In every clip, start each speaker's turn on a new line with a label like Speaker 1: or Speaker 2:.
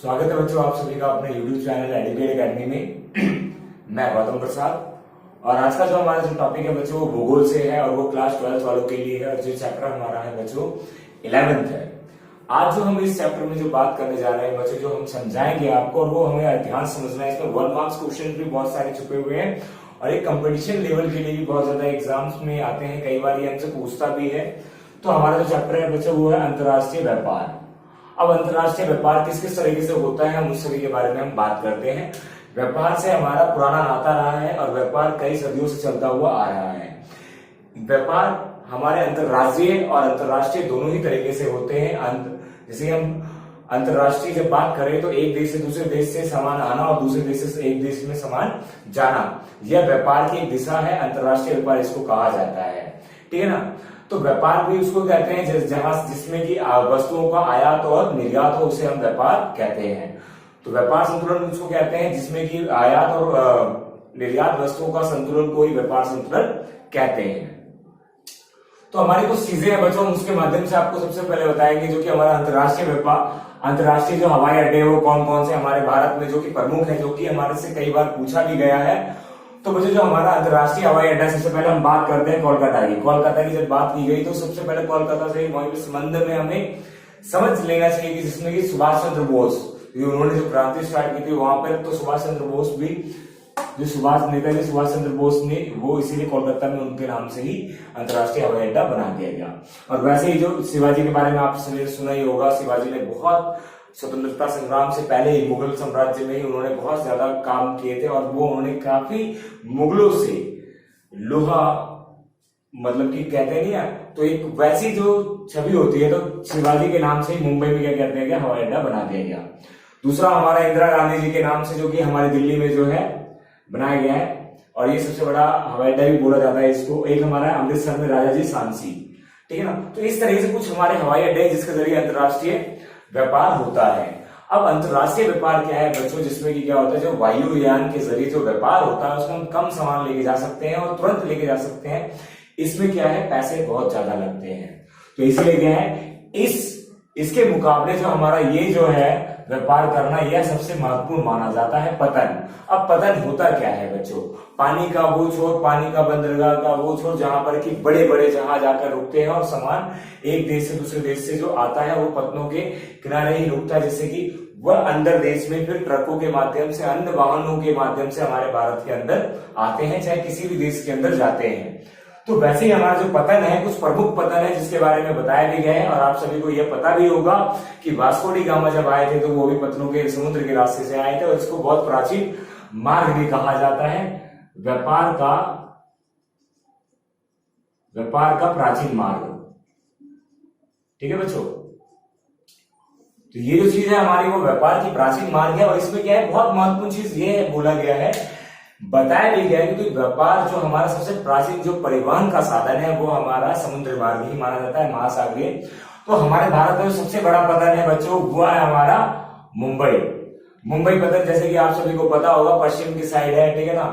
Speaker 1: स्वागत है बच्चों आप सभी का अपने YouTube चैनल एडुकेट एकेडमी में। मैं गौतम प्रसाद और आज का जो हमारा जो टॉपिक है बच्चों वो भूगोल से है और वो क्लास 12th वालों के लिए है और जो चैप्टर हमारा है बच्चों 11th है। आज जो हम इस चैप्टर में जो बात करने जा रहे हैं बच्चों जो हम समझाएंगे आपको और वो हमें ध्यान समझना है। इसमें 1 मार्क्स क्वेश्चन भी बहुत सारे छुपे हुए हैं और एक कंपटीशन लेवल के लिए भी बहुत ज्यादा एग्जाम्स में आते हैं, कई बार ये हमसे पूछता भी है। तो हमारा जो चैप्टर है बच्चों वो है अंतरराष्ट्रीय व्यापार। अब अंतरराष्ट्रीय व्यापार किस किस तरीके से होता है हम उस सभी के बारे में हम बात करते हैं। व्यापार से हमारा पुराना नाता रहा है और व्यापार कई सदियों से चलता हुआ आ रहा है। व्यापार हमारे अंतरराष्ट्रीय और अंतरराष्ट्रीय दोनों ही तरीके से होते हैं। जैसे हम अंतरराष्ट्रीय जब बात करें तो एक देश से दूसरे देश से सामान आना और दूसरे देश से एक देश में सामान जाना, यह व्यापार की एक दिशा है। अंतरराष्ट्रीय व्यापार इसको कहा जाता है, ठीक है ना। तो व्यापार भी उसको कहते हैं जहां जिसमें कि वस्तुओं का आयात और निर्यात हो, उसे हम व्यापार कहते हैं। तो व्यापार संतुलन उसको कहते हैं जिसमें कि आयात और निर्यात वस्तुओं का संतुलन को ही व्यापार संतुलन कहते हैं। तो हमारी कुछ चीजें हैं बच्चों, उसके माध्यम से आपको सबसे पहले बताएंगे जो कि हमारा अंतरराष्ट्रीय व्यापार, अंतरराष्ट्रीय जो हवाई अड्डे वो कौन कौन से हमारे भारत में जो कि प्रमुख है, जो कि हमारे से कई बार पूछा भी गया है। तो बच्चों जो हमारा अंतरराष्ट्रीय हवाई अड्डा, सबसे पहले हम बात करते हैं कोलकाता की। कोलकाता की जब बात की गई तो सबसे पहले कोलकाता से वहीं पे संबंध में हमें समझ लेना चाहिए कि जिसमें कि सुभाष चंद्र बोस, उन्होंने जो क्रांति स्टार्ट की थी वहां पर, तो सुभाष चंद्र बोस भी जो नेताजी सुभाष चंद्र बोस ने वो इसीलिए कोलकाता में उनके नाम से ही अंतरराष्ट्रीय हवाई अड्डा बना दिया गया। और वैसे ही जो शिवाजी के बारे में आपने सुना ही होगा, शिवाजी ने बहुत स्वतंत्रता संग्राम से पहले ही मुगल साम्राज्य में ही उन्होंने बहुत ज्यादा काम किए थे और वो उन्होंने काफी मुगलों से लोहा, मतलब कि कहते नहीं है, तो एक वैसी जो छवि होती है तो शिवाजी के नाम से ही मुंबई में क्या कहते हैं कि हवाई अड्डा बना दिया गया। दूसरा हमारा इंदिरा गांधी जी के नाम से जो कि हमारे दिल्ली में जो है बनाया गया है और ये सबसे बड़ा हवाई अड्डा भी बोला जाता है इसको। एक हमारा अमृतसर में राजा जी सांसी, ठीक है ना। तो इस तरीके से कुछ हमारे हवाई अड्डे जिसके जरिए अंतरराष्ट्रीय व्यापार होता है। अब अंतरराष्ट्रीय व्यापार क्या है बच्चों, जिसमें कि क्या होता है, जो वायुयान के जरिए जो व्यापार होता है उसमें हम कम सामान लेके जा सकते हैं और तुरंत लेके जा सकते हैं। इसमें क्या है, पैसे बहुत ज्यादा लगते हैं। तो इसलिए क्या है, इसके मुकाबले जो हमारा ये जो है व्यापार करना, यह सबसे महत्वपूर्ण माना जाता है पतन। अब पतन होता क्या है बच्चों, पानी का वो छोर, पानी का बंदरगाह का वो छोर जहां पर कि बड़े बड़े जहाज आकर रुकते हैं और सामान एक देश से दूसरे देश से जो आता है वो पतनों के किनारे ही रुकता है, जिससे कि वह अंदर देश में फिर ट्रकों के माध्यम से, अन्य वाहनों के माध्यम से हमारे भारत के अंदर आते हैं, चाहे किसी भी देश के अंदर जाते हैं। तो वैसे ही हमारा जो पतन है, कुछ प्रमुख पतन है जिसके बारे में बताया भी गया है और आप सभी को यह पता भी होगा कि वास्को डी गामा जब आए थे तो वो भी पतनों के समुद्र के रास्ते से आए थे और इसको बहुत प्राचीन मार्ग भी कहा जाता है, व्यापार का प्राचीन मार्ग, ठीक है बच्चों। तो ये जो चीज है हमारी वो व्यापार की प्राचीन मार्ग है और इसमें क्या है, बहुत महत्वपूर्ण चीज ये है, बोला गया है, बताया भी गया है कि व्यापार जो हमारा सबसे प्राचीन जो परिवहन का साधन है वो हमारा समुद्र मार्ग ही माना जाता है, महासागरीय। तो हमारे भारत में सबसे बड़ा पतन है बच्चों वो है हमारा मुंबई पतन। जैसे कि आप सभी को पता होगा पश्चिम की साइड है, ठीक है ना।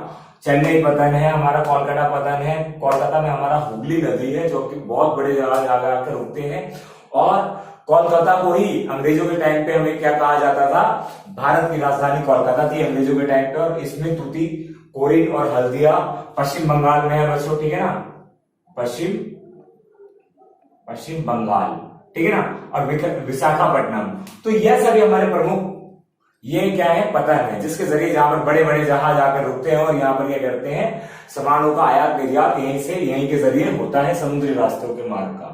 Speaker 1: चेन्नई पतन है, हमारा कोलकाता पतन है। कोलकाता में हमारा हुगली नदी है जो कि बहुत बड़े जहाज आकर रुकते हैं और कोलकाता को ही अंग्रेजों के टाइम पे हमें क्या कहा जाता था, भारत की राजधानी कोलकाता थी अंग्रेजों के टाइम पे। और इसमें तूती, कोरिन और हल्दिया पश्चिम बंगाल में है बच्चों, ठीक है ना, पश्चिम बंगाल, ठीक है ना। और विशाखापट्टनम। तो यह सभी हमारे प्रमुख ये क्या है, पतन है, जिसके जरिए जहां पर बड़े बड़े जहाज आकर रुकते हैं और यहाँ पर क्या करते हैं, सामानों का आयात निर्यात यहीं के जरिए होता है, समुद्री रास्तों के मार्ग का।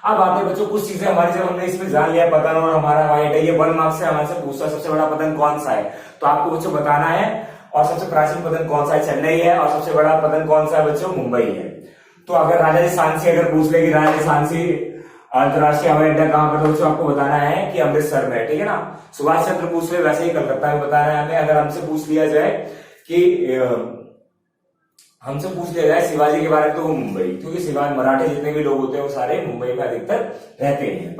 Speaker 1: अब आते हैं बच्चों कुछ चीजें हमारी, जब हमने इसमें जान लिया पतन और हमारा हवाई अड्डा, ये 1 मार्क्स से हमारे से पूछता है सबसे बड़ा पतन कौन सा है, तो आपको बच्चों बताना है। और सबसे प्राचीन पतन कौन सा है, चेन्नई है। और सबसे बड़ा पतन कौन सा है बच्चों, मुंबई है। तो अगर राजा जी सांसी अगर पूछ ले कि राजा जी सांसी अंतरराष्ट्रीय हवाई अड्डा कहां पर, तो बच्चों आपको बताना है कि अमृतसर में, ठीक है ना। सुभाष चंद्र पूछ ले वैसे ही कलकत्ता में बताना है हमें। अगर हमसे पूछ लिया जाए कि हमसे पूछ लिया जाए शिवाजी के बारे में तो वो मुंबई, क्योंकि शिवाजी मराठे जितने भी लोग होते हैं वो सारे मुंबई में अधिकतर रहते हैं।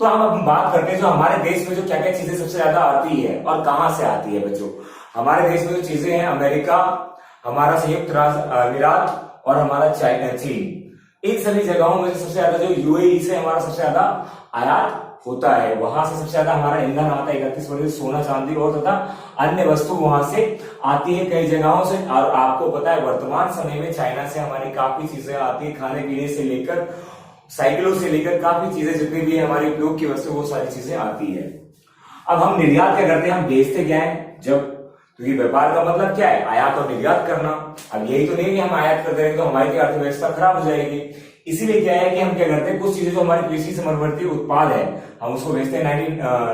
Speaker 1: तो हम बात करते हैं जो हमारे देश में जो क्या क्या चीजें सबसे ज्यादा आती है और कहां से आती है बच्चों। हमारे देश में जो चीजें हैं, अमेरिका, हमारा संयुक्त राज्य अमीरात और हमारा चाइना, चीन, इन सभी जगहों में सबसे ज्यादा जो यूएई से हमारा सबसे ज्यादा आयात होता है वहां से सबसे ज्यादा हमारा ईंधन आता है 31%, सोना चांदी और तथा अन्य वस्तु वहां से आती है कई जगहों से। और आपको पता है वर्तमान समय में चाइना से हमारी काफी चीजें आती है, खाने पीने से लेकर साइकिलों से लेकर काफी चीजें जितनी भी हमारे उपयोग की वस्तु वो सारी चीजें आती है। अब हम निर्यात क्या करते हैं, हम बेचते क्या है, जब क्योंकि व्यापार का मतलब क्या है, आयात और निर्यात करना। अब यही तो नहीं कि हम आयात करते रहेंगे तो हमारी अर्थव्यवस्था खराब हो जाएगी। इसीलिए क्या है कि हम क्या करते हैं, कुछ चीजें जो हमारी कृषि समवर्ती उत्पाद है हम उसको बेचते हैं।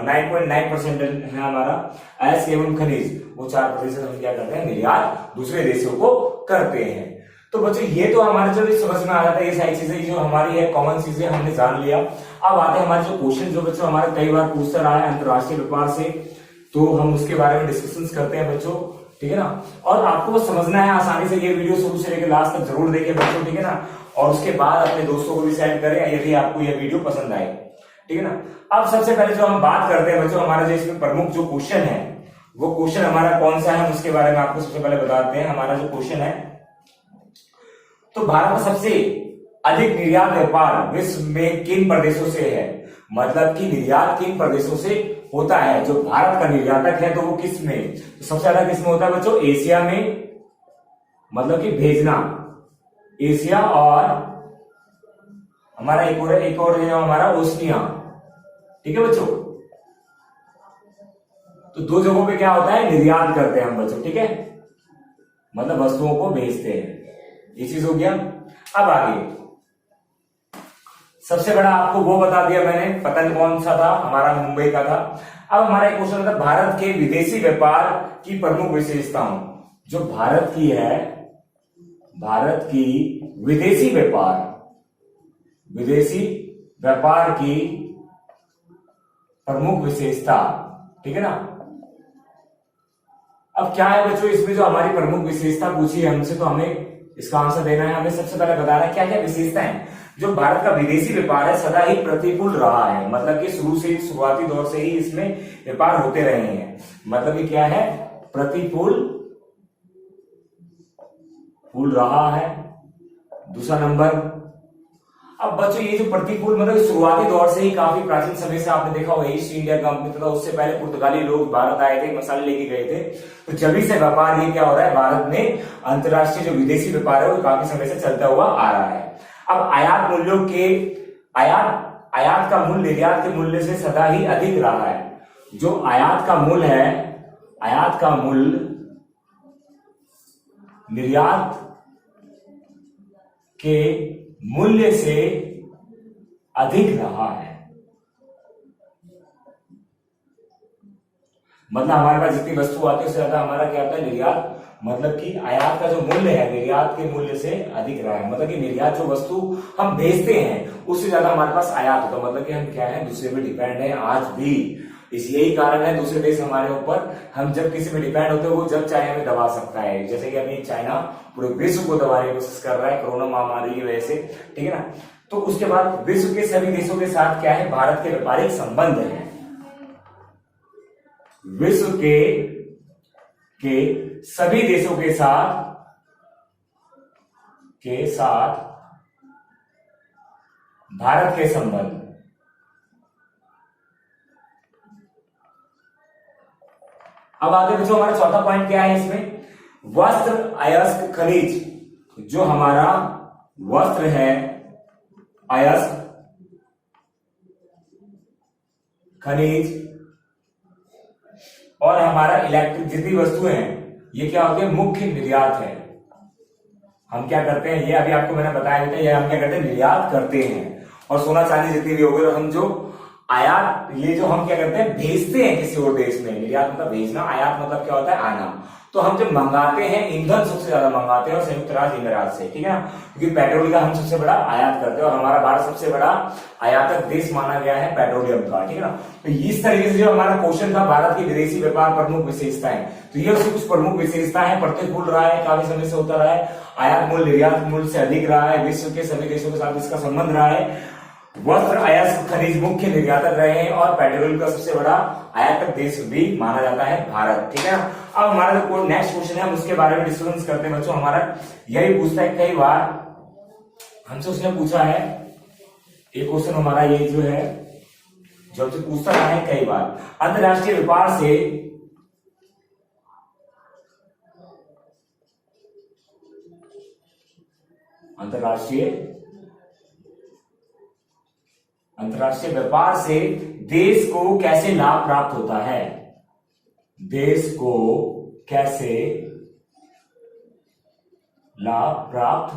Speaker 1: 9.9% है हमारा अयस्क एवं खनिज, वो 4% हम क्या करते हैं, निर्यात दूसरे देशों को करते हैं। तो बच्चों ये तो हमारे जो समझ में आ जाता है, ये सारी चीजें जो हमारी है कॉमन चीजें हमने जान लिया। अब आते हैं हमारे जो क्वेश्चन जो बच्चों हमारे कई बार पूछता रहा है अंतरराष्ट्रीय व्यापार से, तो हम उसके बारे में डिस्कशन करते हैं बच्चों, ठीक है ना। और आपको बस समझना है आसानी से, ये वीडियो शुरू से लेकर लास्ट तक जरूर देखें बच्चों, ठीक है ना। और उसके बाद अपने दोस्तों को भी शेयर करें यदि आपको यह वीडियो पसंद आए, ठीक है ना। अब सबसे पहले जो हम बात करते हैं बच्चों, हमारा जो इसमें प्रमुख जो क्वेश्चन है वो क्वेश्चन हमारा कौन सा है, उसके बारे में आपको सबसे पहले बताते हैं। हमारा जो क्वेश्चन है, तो भारत का सबसे अधिक निर्यात व्यापार विश्व में किन प्रदेशों से है, मतलब कि निर्यात किन प्रदेशों से होता है। जो भारत का निर्यातक है तो वो किस में, तो सबसे ज्यादा किस में होता है बच्चों, एशिया में, मतलब कि भेजना एशिया, और हमारा एक और है हमारा ओशनिया, ठीक है बच्चों। तो दो जगहों पे क्या होता है, निर्यात करते हैं हम बच्चों, ठीक है, मतलब वस्तुओं को भेजते हैं, ये चीज हो गया। अब आगे सबसे बड़ा आपको वो बता दिया मैंने, पतन कौन सा था, हमारा मुंबई का था। अब हमारा एक क्वेश्चन था भारत के विदेशी व्यापार की प्रमुख विशेषताओं। जो भारत की है, भारत की विदेशी व्यापार की प्रमुख विशेषता, ठीक है ना। अब क्या है बच्चों इसमें जो हमारी प्रमुख विशेषता पूछी है हमसे, तो हमें इसका आंसर देना है। हमें सबसे पहले बताना है क्या क्या विशेषता है। जो भारत का विदेशी व्यापार है सदा ही प्रतिकूल रहा है, मतलब कि शुरुआती दौर से ही इसमें व्यापार होते रहे हैं, मतलब कि क्या है, प्रतिकूल रहा है। दूसरा नंबर, अब बच्चों ये जो प्रतिकूल मतलब शुरुआती दौर से ही, काफी प्राचीन समय से आपने देखा होगा ईस्ट इंडिया कंपनी तथा उससे पहले पुर्तगाली लोग भारत आए थे, मसाले लेके गए थे, तो जब से व्यापार ये क्या हो रहा है, भारत में अंतरराष्ट्रीय जो विदेशी व्यापार है वो काफी समय से चलता हुआ आ रहा है। अब आयात मूल्यों के आयात का मूल्य निर्यात के मूल्य से सदा ही अधिक रहा है। जो आयात का मूल्य है, आयात का मूल्य निर्यात के मूल्य से अधिक रहा है। मतलब हमारे पास जितनी वस्तु आती है उससे ज्यादा हमारा क्या होता है, निर्यात, मतलब कि आयात का जो मूल्य है निर्यात के मूल्य से अधिक रहा है। मतलब कि निर्यात जो वस्तु हम भेजते हैं उससे ज्यादा हमारे पास आयात होता है, मतलब कि हम क्या है, दूसरे पे डिपेंड है आज भी। इस यही कारण है दूसरे देश हमारे ऊपर, हम जब किसी पे डिपेंड होते हैं वो जब चाहे हमें दबा सकता है। जैसे कि अभी चाइना पूरे विश्व को दबाने की कोशिश कर रहा है कोरोना महामारी की वजह से, ठीक है ना। तो उसके बाद विश्व के सभी देशों के साथ क्या है, भारत के व्यापारिक संबंध है। विश्व के सभी देशों के साथ भारत के संबंध। अब आगे बच्चों हमारा चौथा पॉइंट क्या है इसमें, वस्त्र अयस्क खनिज। जो हमारा वस्त्र है अयस्क खनिज और हमारा इलेक्ट्रिक जितनी वस्तुएं हैं ये क्या होती है, मुख्य निर्यात है। हम क्या करते हैं, ये अभी आपको मैंने बताया था, ये हम क्या करते हैं, निर्यात करते हैं। और सोना चांदी जितनी भी होगी, और हम जो आयात, ये जो हम क्या करते हैं, भेजते हैं किसी और देश में। निर्यात मतलब भेजना, आयात मतलब क्या होता है, आना। तो हम जब मंगाते हैं, ईंधन सबसे ज्यादा मंगाते हैं और संयुक्त राज्य अमीरात से, ठीक है ना, क्योंकि पेट्रोल का हम सबसे बड़ा आयात करते हैं और हमारा भारत सबसे बड़ा आयातक देश माना गया है पेट्रोलियम का, ठीक है ना। तो इस तरीके से जो हमारा क्वेश्चन था, भारत की विदेशी व्यापार प्रमुख विशेषताएं, तो ये उसकी कुछ प्रमुख विशेषताएं हैं। प्रतिकूल रहा है, काफी समय से होता रहा है, आयात मूल्य निर्यात मूल्य से अधिक रहा है, विश्व के सभी देशों के साथ इसका संबंध रहा है, वस्त्र अयस्क खनिज मुख्य निर्यातक रहे हैं और पेट्रोल का सबसे बड़ा आयातक देश भी माना जाता है भारत, ठीक है ना। अब हमारा जो नेक्स्ट क्वेश्चन है हम उसके बारे में डिस्कस करते हैं बच्चों। हमारा यही पूछता है, कई बार हमसे उसने पूछा है एक क्वेश्चन हमारा, ये जो है जो हमसे पूछता रहा है कई बार। अंतरराष्ट्रीय व्यापार से अंतरराष्ट्रीय व्यापार से देश को कैसे लाभ प्राप्त होता है, देश को कैसे लाभ प्राप्त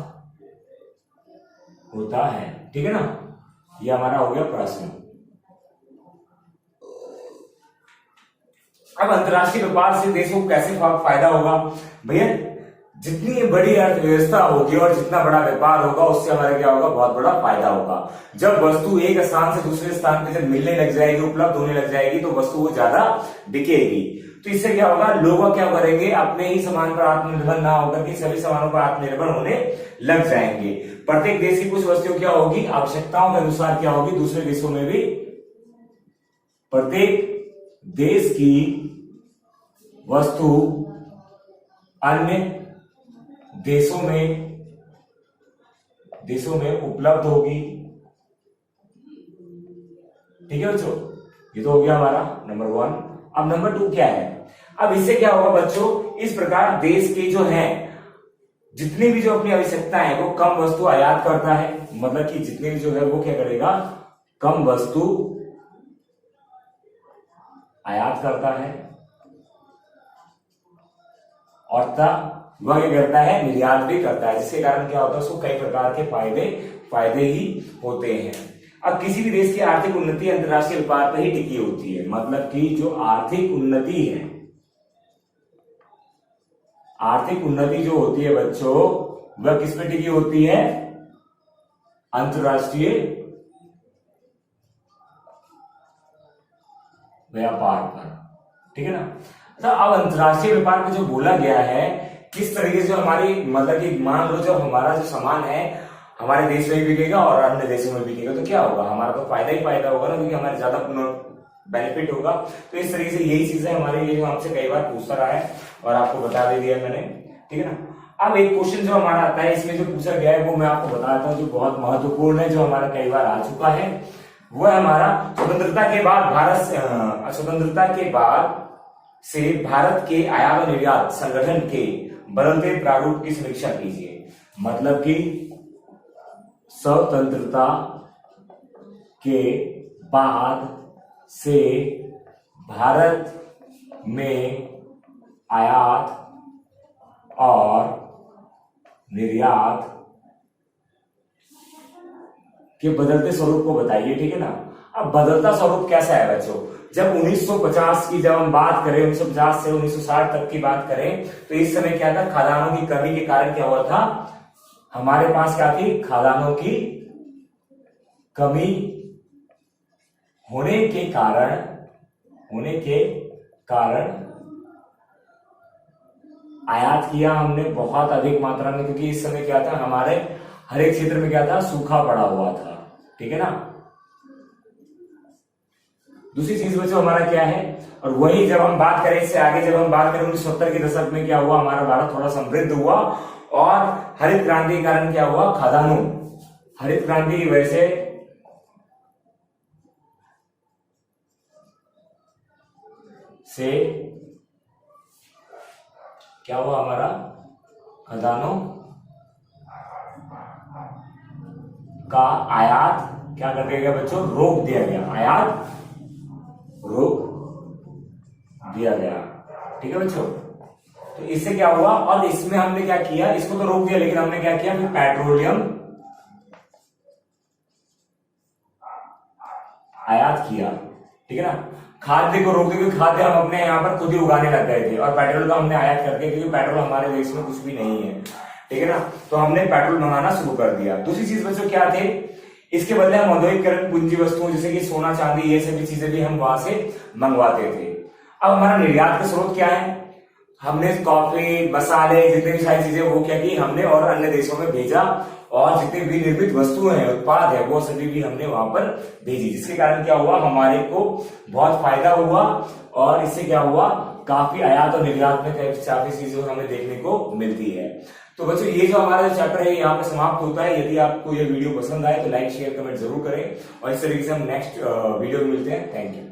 Speaker 1: होता है। ठीक है ना, यह हमारा हो गया प्रश्न। अब अंतरराष्ट्रीय व्यापार से देश को कैसे फायदा होगा? भैया जितनी बड़ी अर्थव्यवस्था होगी और जितना बड़ा व्यापार होगा उससे हमारा क्या होगा, बहुत बड़ा फायदा होगा। जब वस्तु एक स्थान से दूसरे स्थान पे जब मिलने लग जाएगी, उपलब्ध होने लग जाएगी, तो वस्तु वो ज्यादा बिकेगी। तो इससे क्या होगा, लोग क्या करेंगे, अपने ही सामान पर आत्मनिर्भर ना होकर के सभी सामानों पर आत्मनिर्भर होने लग जाएंगे। प्रत्येक देश की कुछ वस्तुएं क्या होगी, आवश्यकताओं के अनुसार क्या होगी, दूसरे देशों में भी, प्रत्येक देश की वस्तु अन्य देशों में उपलब्ध होगी। ठीक है बच्चों, ये तो हो गया हमारा नंबर 1। अब नंबर 2 क्या है? अब इससे क्या होगा बच्चों, इस प्रकार देश के जो है जितनी भी जो अपनी आवश्यकता है वो कम वस्तु आयात करता है, मतलब कि जितने भी जो है वो क्या करेगा, कम वस्तु आयात करता है, और वह क्या करता है, निर्यात भी करता है, जिसके कारण क्या होता है, उसको कई प्रकार के फायदे ही होते हैं। अब किसी भी देश की आर्थिक उन्नति अंतरराष्ट्रीय व्यापार पर ही टिकी होती है, मतलब कि जो आर्थिक उन्नति है, आर्थिक उन्नति जो होती है बच्चों, वह किस पे टिकी होती है, अंतरराष्ट्रीय व्यापार पर। ठीक है ना। तो अब अंतरराष्ट्रीय व्यापार में जो बोला गया है, किस तरीके से हमारी, मतलब कि मान लो जब हमारा जो सामान है हमारे देश में भी बिकेगा और अन्य देशों में बिकेगा, तो क्या होगा, हमारा तो फायदा ही फायदा होगा ना, क्योंकि हमारे ज्यादा बेनिफिट होगा। तो इस तरीके से यही चीजें हमारे लिए जो हमसे कई बार पूछता रहा है और आपको बता दे दिया मैंने। ठीक है ना। अब एक क्वेश्चन जो हमारा आता है, इसमें जो पूछा गया है वो मैं आपको बताता हूँ, जो बहुत महत्वपूर्ण है, जो हमारा कई बार आ चुका है। वो है हमारा स्वतंत्रता के बाद से भारत के आयात और निर्यात संगठन के बदलते प्रारूप की समीक्षा कीजिए। मतलब कि स्वतंत्रता के बाद से भारत में आयात और निर्यात के बदलते स्वरूप को बताइए। ठीक है ना। अब बदलता स्वरूप कैसा है बच्चों, जब 1950 की जब हम बात करें, 1950 से 1960 तक की बात करें, तो इस समय क्या था, खाद्यान्नों की कमी के कारण क्या हुआ था, हमारे पास क्या थी, खाद्यान्नों की कमी होने के कारण आयात किया हमने बहुत अधिक मात्रा में, क्योंकि इस समय क्या था, हमारे हर एक क्षेत्र में क्या था, सूखा पड़ा हुआ था। ठीक है ना। दूसरी चीज बच्चों हमारा क्या है, और वही जब हम बात करें इससे आगे, जब हम बात करें 1970 के दशक में क्या हुआ, हमारा भारत थोड़ा समृद्ध हुआ, और हरित क्रांति के कारण क्या हुआ, खाद्यान्नों, हरित क्रांति की वजह से क्या हुआ, हमारा खाद्यान्नों का आयात क्या कर दिया गया बच्चों, रोक दिया गया, आयात रोक दिया गया। ठीक है बच्चों। तो इससे क्या हुआ, और इसमें हमने क्या किया, इसको तो रोक दिया, लेकिन हमने क्या किया, फिर पेट्रोलियम आयात किया। ठीक है ना। खाद्य को रोक दिया, क्योंकि खाद्य हम अपने यहाँ पर खुद ही उगाने लग गए थे, और पेट्रोल का हमने आयात कर दिया, क्योंकि पेट्रोल हमारे देश में कुछ भी नहीं है। ठीक है ना। तो हमने पेट्रोल मंगाना शुरू कर दिया। दूसरी चीज बच्चों क्या थे, इसके बदले हम औद्योगिकरण पूंजी वस्तुओं जैसे कि सोना चांदी, ये सभी चीजें भी हम वहां से मंगवाते थे। अब हमारा निर्यात का स्रोत क्या है, हमने कॉफी, मसाले, जितने भी सारी चीजें वो क्या की, हमने और अन्य देशों में भेजा, और जितने भी निर्मित वस्तुएं हैं, उत्पाद है, वो सभी भी हमने वहां पर भेजी, जिसके कारण क्या हुआ, हमारे को बहुत फायदा हुआ, और इससे क्या हुआ, काफी आयात और निर्यात में काफी चीजें हमें देखने को मिलती है। तो बच्चों ये जो हमारा जो चैप्टर है यहाँ पे समाप्त होता है। यदि आपको ये वीडियो पसंद आए तो लाइक शेयर कमेंट जरूर करें और इस तरीके से हम नेक्स्ट वीडियो में मिलते हैं। Thank you.